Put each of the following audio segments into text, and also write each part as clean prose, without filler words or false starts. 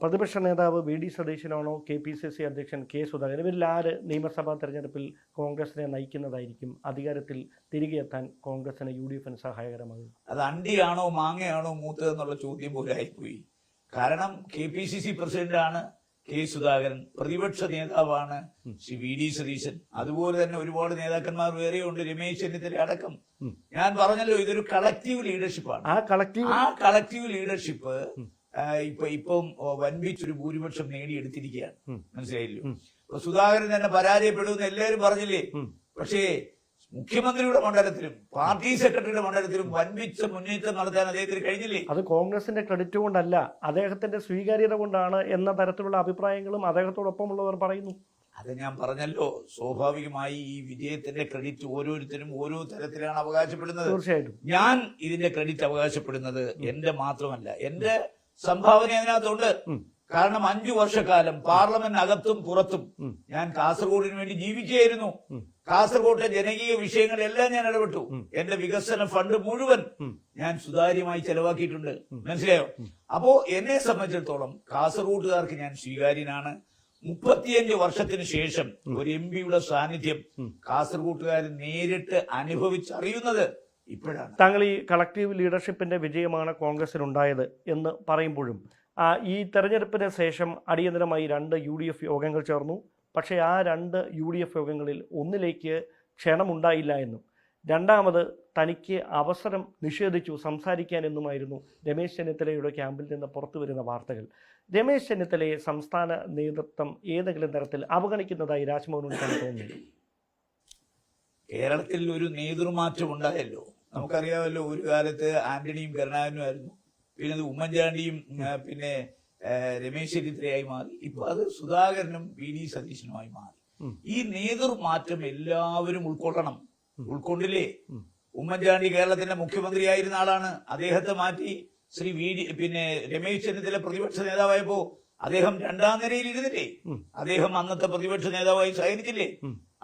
പ്രതിപക്ഷ നേതാവ് VD. സതീശനാണോ KPCC അധ്യക്ഷൻ കെ. സുധാകരൻ, ഇവരിൽ ആര് നിയമസഭാ തെരഞ്ഞെടുപ്പിൽ കോൺഗ്രസിനെ നയിക്കുന്നതായിരിക്കും അധികാരത്തിൽ തിരികെ എത്താൻ കോൺഗ്രസിന് യു.ഡി.എഫിന് സഹായകരമാകും? അത് അണ്ടിയാണോ മാങ്ങയാണോ മൂത്തതെന്നുള്ള ചോദ്യം പോലെ ആയിപ്പോയി. കാരണം കെ.പി.സി.സി പ്രസിഡന്റാണ് കെ. സുധാകരൻ, പ്രതിപക്ഷ നേതാവാണ് ശ്രീ വി.ഡി. സതീശൻ, അതുപോലെ തന്നെ ഒരുപാട് നേതാക്കന്മാർ വേറെയുണ്ട്, രമേശ് ചെന്നിത്തല അടക്കം. ഞാൻ പറഞ്ഞല്ലോ, ഇതൊരു കളക്റ്റീവ് ലീഡർഷിപ്പാണ്. ആ കളക്റ്റീവ് ലീഡർഷിപ്പ് ഇപ്പം വൻപിച്ചൊരു ഭൂരിപക്ഷം നേടിയെടുത്തിരിക്കുകയാണ്. മനസ്സിലായില്ലോ? ഇപ്പൊ സുധാകരൻ തന്നെ പരാജയപ്പെടുമെന്ന് എല്ലാവരും പറഞ്ഞില്ലേ? പക്ഷേ മുഖ്യമന്ത്രിയുടെ മണ്ഡലത്തിലും പാർട്ടി സെക്രട്ടറിയുടെ മണ്ഡലത്തിലും വൻപിച്ച മുന്നേറ്റം നടത്താൻ അദ്ദേഹത്തിന് കഴിഞ്ഞില്ലേ? അത് കോൺഗ്രസിന്റെ ക്രെഡിറ്റ് കൊണ്ടല്ല, അദ്ദേഹത്തിന്റെ സ്വീകാര്യത കൊണ്ടാണ് എന്ന തരത്തിലുള്ള അഭിപ്രായങ്ങളും അദ്ദേഹത്തോടൊപ്പമുള്ളവർ പറയുന്നു. അത് ഞാൻ പറഞ്ഞല്ലോ, സ്വാഭാവികമായി ഈ വിജയത്തിന്റെ ക്രെഡിറ്റ് ഓരോരുത്തരും ഓരോ തരത്തിലാണ് അവകാശപ്പെടുന്നത്. തീർച്ചയായിട്ടും ഞാൻ ഇതിന്റെ ക്രെഡിറ്റ് അവകാശപ്പെടുന്നത് എന്റെ മാത്രമല്ല, എന്റെ സംഭാവന അതിനകത്തുണ്ട്. കാരണം 5 വർഷക്കാലം പാർലമെന്റിനകത്തും പുറത്തും ഞാൻ കാസർഗോഡിന് വേണ്ടി ജീവിക്കുകയായിരുന്നു. കാസർഗോട്ടെ ജനകീയ വിഷയങ്ങളെല്ലാം ഞാൻ ഇടപെട്ടു. എന്റെ വികസന ഫണ്ട് മുഴുവൻ ഞാൻ സുതാര്യമായി ചെലവാക്കിയിട്ടുണ്ട്. മനസ്സിലായോ? അപ്പോ എന്നെ സംബന്ധിച്ചിടത്തോളം കാസർഗോട്ടുകാർക്ക് ഞാൻ സ്വീകാര്യനാണ്. 35 വർഷത്തിന് ശേഷം ഒരു എംപിയുടെ സാന്നിധ്യം കാസർഗോട്ടുകാർ നേരിട്ട് അനുഭവിച്ചറിയുന്നത് ഇപ്പോഴാണ്. താങ്കൾ ഈ കളക്റ്റീവ് ലീഡർഷിപ്പിന്റെ വിജയമാണ് കോൺഗ്രസിനുണ്ടായത് എന്ന് പറയുമ്പോഴും ഈ തെരഞ്ഞെടുപ്പിന് ശേഷം അടിയന്തരമായി 2 UDF യോഗങ്ങൾ ചേർന്നു. പക്ഷേ ആ 2 UDF യോഗങ്ങളിൽ ഒന്നിലേക്ക് ക്ഷണമുണ്ടായില്ല എന്നും രണ്ടാമത് തനിക്ക് അവസരം നിഷേധിച്ചു സംസാരിക്കാൻ എന്നുമായിരുന്നു രമേശ് ചെന്നിത്തലയുടെ ക്യാമ്പിൽ നിന്ന് പുറത്തു വരുന്ന വാർത്തകൾ. രമേശ് ചെന്നിത്തലയെ സംസ്ഥാന നേതൃത്വം ഏതെങ്കിലും തരത്തിൽ അവഗണിക്കുന്നതായി രാജ്മോഹൻ തോന്നുന്നു? കേരളത്തിൽ ഒരു നേതൃമാറ്റം ഉണ്ടായല്ലോ. നമുക്കറിയാമല്ലോ, ഒരു കാലത്ത് ആന്റണിയും കരുണാകരനും ആയിരുന്നു, പിന്നെ അത് ഉമ്മൻചാണ്ടിയും പിന്നെ രമേശ് ചെന്നിത്തലയായി മാറി. ഇപ്പൊ അത് സുധാകരനും വി.ഡി. സതീശനുമായി മാറി. ഈ നേതൃമാറ്റം എല്ലാവരും ഉൾക്കൊള്ളണം. ഉൾക്കൊണ്ടില്ലേ? ഉമ്മൻചാണ്ടി കേരളത്തിന്റെ മുഖ്യമന്ത്രിയായിരുന്ന ആളാണ്. അദ്ദേഹത്തെ മാറ്റി ശ്രീ പിന്നെ രമേശ് ചെന്നിത്തല പ്രതിപക്ഷ നേതാവായപ്പോ അദ്ദേഹം 2ാം നിരയിൽ ഇരുന്നില്ലേ? അദ്ദേഹം അന്നത്തെ പ്രതിപക്ഷ നേതാവായി സഹകരിച്ചില്ലേ?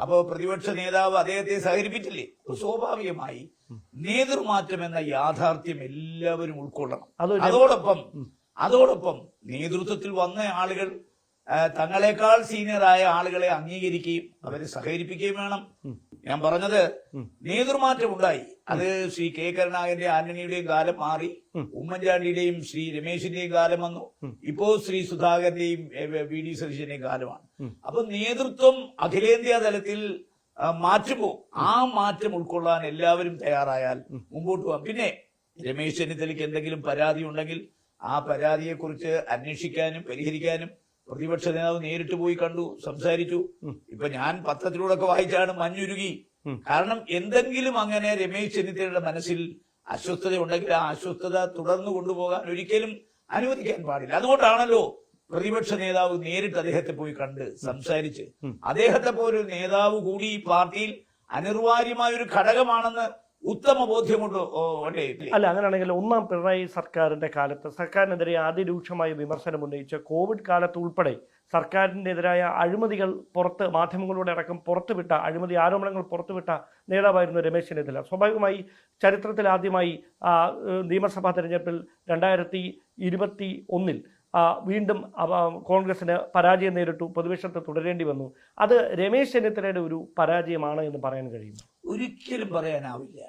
അപ്പോ പ്രതിപക്ഷ നേതാവ് അദ്ദേഹത്തെ സഹകരിപ്പിച്ചില്ലേ? സ്വാഭാവികമായി നേതൃമാറ്റം എന്ന യാഥാർത്ഥ്യം എല്ലാവരും ഉൾക്കൊള്ളണം. അതോടൊപ്പം നേതൃത്വത്തിൽ വന്ന ആളുകൾ തങ്ങളെക്കാൾ സീനിയറായ ആളുകളെ അംഗീകരിക്കുകയും അവരെ സഹകരിപ്പിക്കുകയും വേണം. ഞാൻ പറഞ്ഞത് നേതൃമാറ്റം ഉണ്ടായി. അത് ശ്രീ കെ. കരുണാകരന്റെ ആന്റണിയുടെയും കാലം മാറി, ഉമ്മൻചാണ്ടിയുടെയും ശ്രീ രമേശിന്റെയും കാലം വന്നു, ഇപ്പോ ശ്രീ സുധാകരന്റെയും വി.ഡി. സതീശന്റെയും കാലമാണ്. അപ്പൊ നേതൃത്വം അഖിലേന്ത്യാ തലത്തിൽ മാറ്റുമ്പോ ആ മാറ്റം ഉൾക്കൊള്ളാൻ എല്ലാവരും തയ്യാറായാൽ മുമ്പോട്ട് പോകാം. പിന്നെ രമേശ് ചെന്നിത്തലയ്ക്ക് എന്തെങ്കിലും പരാതി ഉണ്ടെങ്കിൽ ആ പരാതിയെക്കുറിച്ച് അന്വേഷിക്കാനും പരിഹരിക്കാനും പ്രതിപക്ഷ നേതാവ് നേരിട്ട് പോയി കണ്ടു, സംസാരിച്ചു. ഇപ്പൊ ഞാൻ പത്രത്തിലൂടെ വായിച്ചാണ് മഞ്ഞുരുകി. കാരണം എന്തെങ്കിലും അങ്ങനെ രമേശ് ചെന്നിത്തലയുടെ മനസ്സിൽ അസ്വസ്ഥത ഉണ്ടെങ്കിൽ ആ അസ്വസ്ഥത തുടർന്നു കൊണ്ടുപോകാൻ ഒരിക്കലും അനുവദിക്കാൻ പാടില്ല. അതുകൊണ്ടാണല്ലോ പ്രതിപക്ഷ നേതാവ് നേരിട്ട് അദ്ദേഹത്തെ പോയി കണ്ട് സംസാരിച്ച്, അദ്ദേഹത്തെ പോലൊരു നേതാവ് കൂടി ഈ പാർട്ടിയിൽ അനിർവാര്യമായ ഒരു ഘടകമാണെന്ന് ഉത്തമ ബോധ്യമുണ്ടോ? അല്ല, അങ്ങനെയാണെങ്കിൽ 1ാം പിണറായി സർക്കാരിന്റെ കാലത്ത് സർക്കാരിനെതിരെ അതിരൂക്ഷമായ വിമർശനം ഉന്നയിച്ച കോവിഡ് കാലത്ത് ഉൾപ്പെടെ സർക്കാരിനെതിരായ അഴിമതികൾ മാധ്യമങ്ങളുടെ അടക്കം പുറത്തുവിട്ട അഴിമതി ആരോപണങ്ങൾ പുറത്തുവിട്ട നേതാവായിരുന്നു രമേശ് ചെന്നിത്തല. സ്വാഭാവികമായി ചരിത്രത്തിൽ ആദ്യമായി നിയമസഭാ തെരഞ്ഞെടുപ്പിൽ 2021 വീണ്ടും കോൺഗ്രസിന് പരാജയം നേരിട്ടു, പ്രതിപക്ഷത്ത് തുടരേണ്ടി വന്നു. അത് രമേശ് ചെന്നിത്തലയുടെ ഒരു പരാജയമാണ് എന്ന് പറയാൻ കഴിയും? ഒരിക്കലും പറയാനാവില്ല.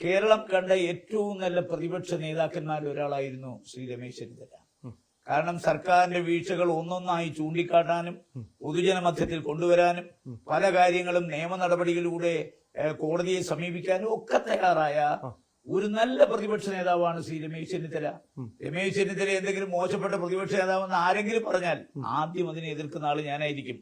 കേരളം കണ്ട ഏറ്റവും നല്ല പ്രതിപക്ഷ നേതാക്കന്മാരിൽ ഒരാളായിരുന്നു ശ്രീ രമേശ് ചെന്നിത്തല. കാരണം സർക്കാരിന്റെ വീഴ്ചകൾ ഒന്നൊന്നായി ചൂണ്ടിക്കാട്ടാനും പൊതുജന മധ്യത്തിൽ കൊണ്ടുവരാനും പല കാര്യങ്ങളും നിയമ നടപടികളിലൂടെ കോടതിയെ സമീപിക്കാനും ഒക്കെ തയ്യാറായ ഒരു നല്ല പ്രതിപക്ഷ നേതാവാണ് ശ്രീ രമേശ് ചെന്നിത്തല. രമേശ് ചെന്നിത്തല എന്തെങ്കിലും മോശപ്പെട്ട പ്രതിപക്ഷ നേതാവെന്ന് ആരെങ്കിലും പറഞ്ഞാൽ ആദ്യം അതിനെ എതിർക്കുന്ന ആള് ഞാനായിരിക്കും.